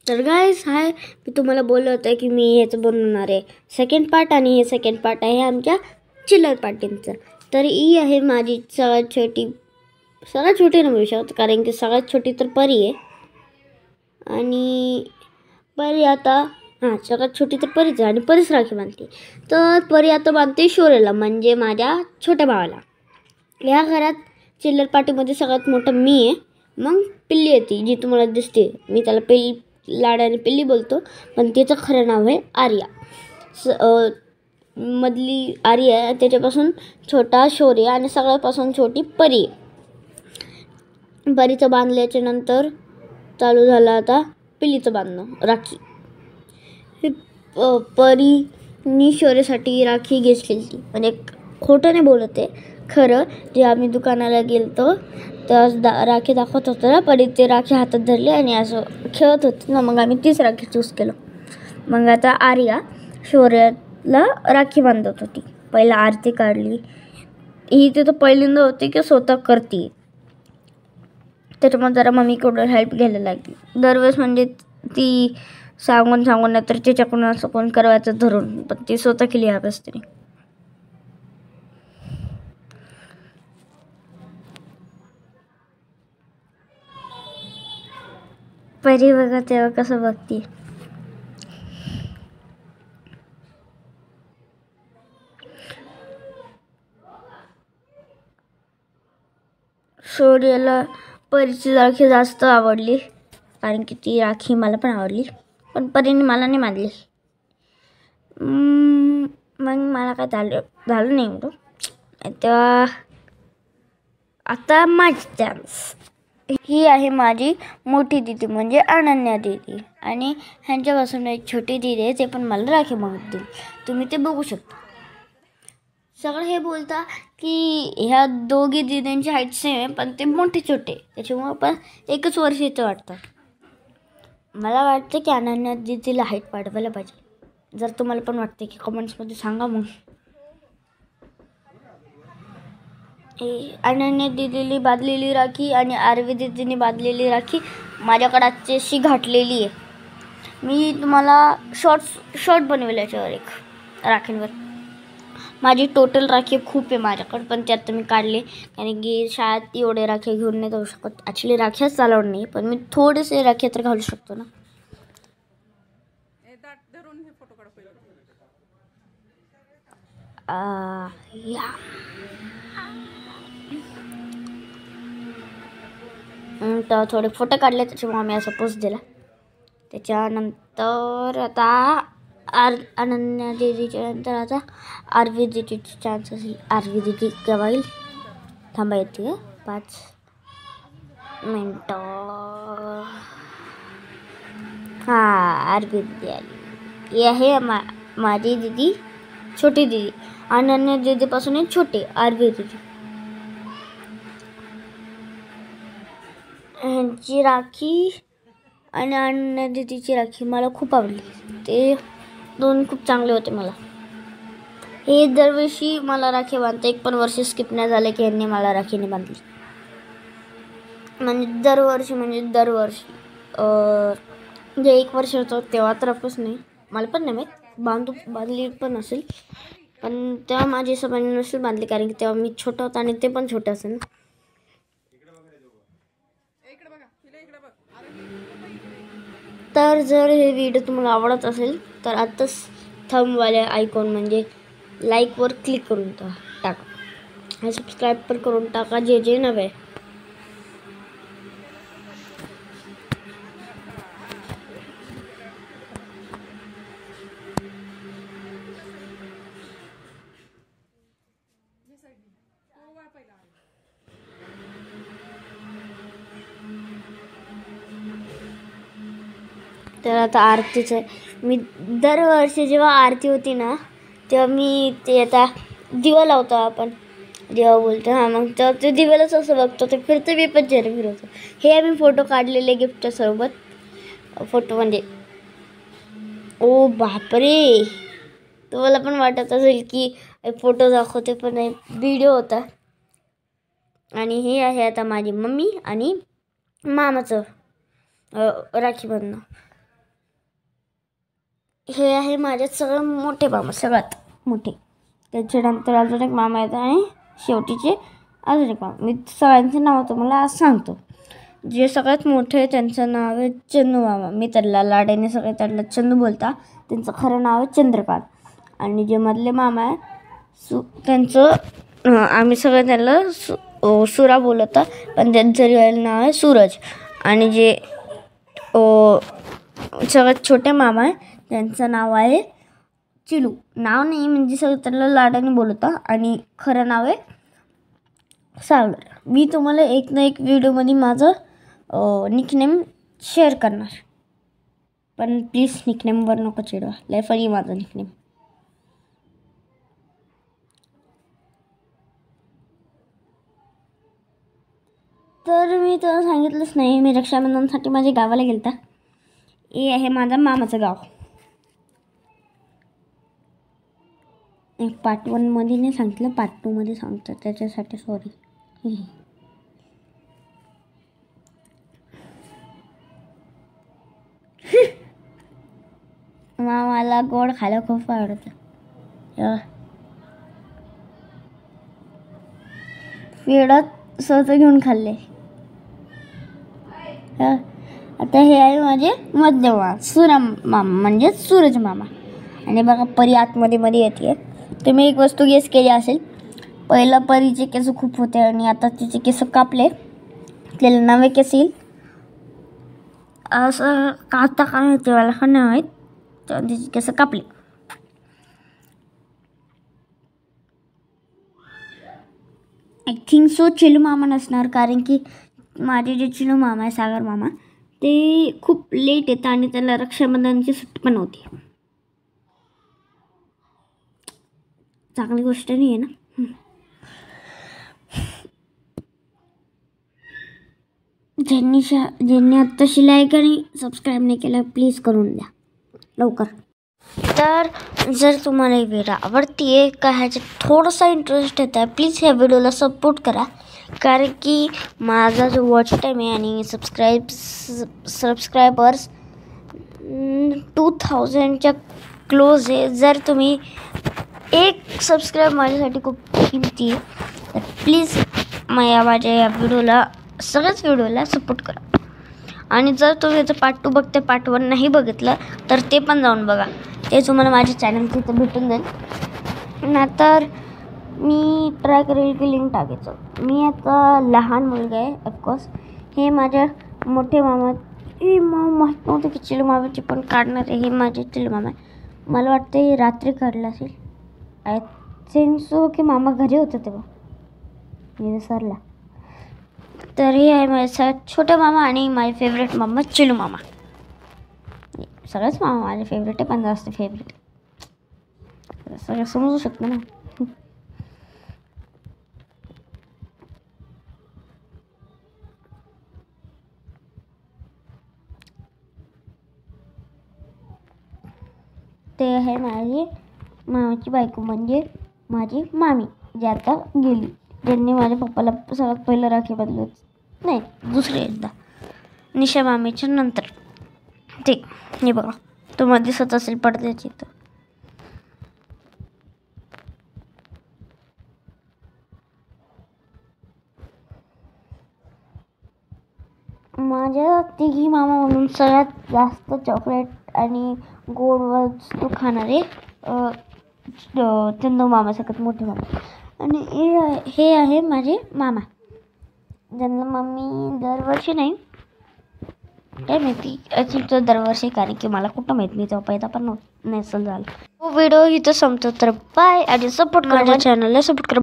तर guys hi, मी तुम्हाला बोललं होतं की मी ह्याचं बनवणार आहे सेकंड पार्ट, आणि हे सेकंड पार्ट आहे आमच्या चिल्लर पार्टींचं. तर ही आहे माझी सगळ्यात छोटी नाही म्हणू शकत, कारण की सगळ्यात छोटी तर परी आहे. आणि परी आता सगळ्यात छोटी तर परीच आहे, आणि परीच राखी बांधते. तर परी आता बांधते शौर्यला, म्हणजे माझ्या छोट्या भावाला. या घरात चिल्लर पार्टीमध्ये सगळ्यात मोठं मी आहे. मग पिल्ली येते जी तुम्हाला दिसते, मी त्याला लाडाने पिल्ली बोलतो, पण तिचं खरं नाव आहे आर्या. मधली आर्या आहे, त्याच्यापासून छोटा शौर्य, आणि सगळ्यापासून छोटी परी. परीचं बांधल्याच्या नंतर चालू झालं आता पिल्लीचं बांधणं, राखी. परीनी शौर्यासाठी राखी घेतलेली, म्हणजे खोटं नाही बोलत आहे, खरं. जे आम्ही दुकानाला गेलतो तेव्हा राखी दाखवत होतो ना, परी ते राखी हातात धरली आणि असं खेळत होती ना, मग आम्ही तीच राखी चूज केलं. मग आता आर्या शौर्याला राखी बांधत होती. पहिला आरती काढली. ही तिथं पहिल्यांदा होती की स्वतः करते, त्याच्यामुळे जरा मम्मीकडून हेल्प घ्यायला लागली. दरवेळेस म्हणजे ती सांगून नाही तर तिच्याकडून असं कोण करवायचं धरून, पण ती स्वतः केली ह्या गोष्टीने. परी बघा तेव्हा कसं बघते. शौर्याला परीची राखी जास्त आवडली, कारण की ती राखी मला पण आवडली, पण परीने मला नाही मानली. मग मला काय झालं नाही तेव्हा. आता माझी चान्स. ही आहे माझी मोठी दीदी, म्हणजे अनन्या दीदी, आणि ह्यांच्यापासून एक छोटी दीदी आहे, ते पण मला राखी मागतील. तुम्ही ते बघू शकता. सगळं हे बोलता की ह्या दोघी दीदींची हाईट सेम आहे, पण ते मोठे छोटे, त्याच्यामुळं पण एकच वर्षाचं वाटतं. मला वाटतं की अनन्या दीदीला हाईट वाढवायला पाहिजे. जर तुम्हाला पण वाटते की कमेंट्समध्ये सांगा. मग अनन्या दीदीली बांधलेली राखी आणि आरवी दीदीने बांधलेली राखी माझ्याकडे आजची घातलेली आहे. मी तुम्हाला शॉर्ट बनवेल याच्यावर, एक राखींवर. माझी टोटल राखी खूप आहे माझ्याकडे, पण त्यात मी काढले, कारण की शाळेत एवढे राखी घेऊन नाही जाऊ शकत. ॲक्च्युली राख्याच चालवणार नाही, पण मी थोडेसे राखी तर घालू शकतो ना. या तर थोडे फोटो काढले, त्याच्यामुळे आम्ही असं पोस्ट दिला. त्याच्यानंतर आता अनन्या दीदीच्या नंतर आता आरवी दीदीची चान्स असेल. आरवी दीदी केव्हा येईल थांबा, येते 5 मिनटं. आरवी दीदी आली. हे आहे माझी दीदी, छोटी दीदी. अनन्या दीदीपासून एक छोटे आरवी दीदी. ह्यांची राखी आणि अनन्या दीदीची राखी मला खूप आवडली. ते दोन खूप चांगले होते मला. हे दरवर्षी मला राखी बांधते, एक पण वर्ष स्किप नाही झालं की यांनी मला राखीने बांधली. म्हणजे दरवर्षी म्हणजे 1 वर्ष होतं तेव्हा तर आपस नाही, मला पण नाही माहीत, बांधली पण असेल, पण तेव्हा माझी हिशोबाने नसेल बांधली, कारण की तेव्हा मी छोटा होता आणि ते पण छोटं असेल. तर जर हे व्हिडिओ तुम्हाला आवडत असेल तर आत्ताच थंबवाले आयकॉन म्हणजे लाईकवर क्लिक करून टाका, आणि सबस्क्राईब पण करून टाका, जे नवे. तर आता आरतीचं मी दरवर्षी जेव्हा आरती होती ना, तेव्हा मी ते आता दिवा लावतो, आपण दिवा बोलतो, मग तेव्हा ते दिव्यालाच असं बघतो, ते फिरतं, मी पण चेहरा फिरवतो. हे आम्ही फोटो काढलेले गिफ्टच्या सोबत. फोटो म्हणजे ओ बापरे, तुम्हाला पण वाटत असेल की फोटो दाखवते, पण व्हिडिओ होता. आणि हे आहे आता माझी मम्मी आणि मामाचं राखी बांधणं. हे आहे माझे सगळं मोठे मामा, सगळ्यात मोठे. त्याच्यानंतर अजून एक मामा येतात आणि शेवटीचे अजून एक मामा. मी सगळ्यांचं नाव तुम्हाला आज सांगतो. जे सगळ्यात मोठे आहे त्यांचं नाव आहे चंदू मामा. मी त्याला लाडाने सगळे त्याला चंदू बोलता. त्यांचं खरं नाव आहे चंद्रकांत. आणि जे मधले मामा आहे त्यांचं आम्ही सगळे त्याला सुरा बोलता, पण त्यांचं रिअल नाव आहे सूरज. आणि जे सगळ्यात छोटे मामा आहे त्यांचं नाव आहे चिलू. नाव नाही म्हणजे सगळं त्याला लाडाने बोलता आणि खरं नाव आहे सागर. मी तुम्हाला एक ना एक व्हिडिओमध्ये माझं निकनेम शेअर करणार, पण प्लीज निकनेमवर नको चिडवा. लय फनी माझं निकनेम. तर मी तुला सांगितलंच नाही, मी रक्षाबंधनसाठी माझ्या गावाला गेलता. हे आहे माझं मामाचं गाव. एक पार्ट 1मध्ये नाही सांगितलं, पार्ट 2मध्ये सांगतं, त्याच्यासाठी सॉरी. मामाला गोड खायला खूप आवडतं. पेढात स्वतः घेऊन खाल्ले. आता हे आहे माझे मध्य मामा, सूरा मामा म्हणजे सूरज मामा. आणि बघा परी आतमध्ये येते. तुम्ही एक वस्तू गेस केली असेल. पहिला परीचे केस खूप होते आणि आता तिचे केस कापले, त्याला नवे केस येईल असं का आता काय माहिती मला पण नाही माहीत. तर तिचे केस कापले. आय थिंक सो चिलू मामा नसणार, कारण की माझे जे चिलू मामा आहे सागर मामा ते खूप लेट येतं आणि त्याला रक्षाबंधनाची सुट्टी पण होती. चांगली गोष्ट नाही आहे ना. ज्यांनी आत्ताशी लाईक आणि सबस्क्राईब नाही केलं प्लीज करून द्या लवकर. तर जर तुम्हाला ही व्हिडिओ आवडती आहे का ह्याच्यात थोडासा इंटरेस्ट येत आहे, प्लीज ह्या व्हिडिओला सपोर्ट करा, कारण की माझा जो वॉच टाईम आहे आणि सबस्क्रायबर्स 2000च्या क्लोज आहे. जर तुम्ही एक सबस्क्राईब माझ्यासाठी खूप किमती आहे, तर प्लीज माझ्या या व्हिडिओला सगळ्याच व्हिडिओला सपोर्ट करा. आणि जर तुम्ही याचं पार्ट 2 बघते, पार्ट 1 नाही बघितलं तर ते पण जाऊन बघा, ते तुम्हाला माझ्या चॅनल तिथं भेटून जाईल. तर मी ट्राय करेल की लिंक टाकायचं. मी आता लहान मुलगा आहे ऑफकोर्स. हे माझ्या मोठे मामा, हे माहीत नव्हतं की चिलू मामाची पण काढणार आहे. हे माझे चिलू मामा आहे. मला वाटतं हे रात्री काढलं असेल. आय थिंक सो की मामा घरी होतं तेव्हा, मी विसरला. तर हे आहे माझे छोटे मामा आणि माझे फेवरेट मामा चिलू मामा. सगळेच मामा माझे फेवरेट आहे, पण जास्त फेवरेट सगळं समजू शकतो ना. ते आहे माझी मामाची बायको म्हणजे माझी मामी, जी आता गेली, ज्यांनी माझ्या पप्पाला सगळ्यात पहिलं राखी बांधली नाही दुसरे एकदा निशा मामीच्या नंतर. ते हे बघा तुम्हाला दिसत असेल पडद्याची. तर माझ्या तिघी मामा म्हणून सगळ्यात जास्त चॉकलेट आणि गोड वस्तू खाणारे चंदू मामा, सगळ्यात मोठे मामा. आणि हे आहे माझे मामा, ज्यांना मम्मी दरवर्षी नाही काय माहिती तर दरवर्षी, कारण की मला कुठं माहीत नाही, तेव्हा पैदा पण नसेल झाला. तो व्हिडिओ इथं संपतो. तर बाय आणि सपोर्ट करा, माझ्या चॅनलला सपोर्ट करा.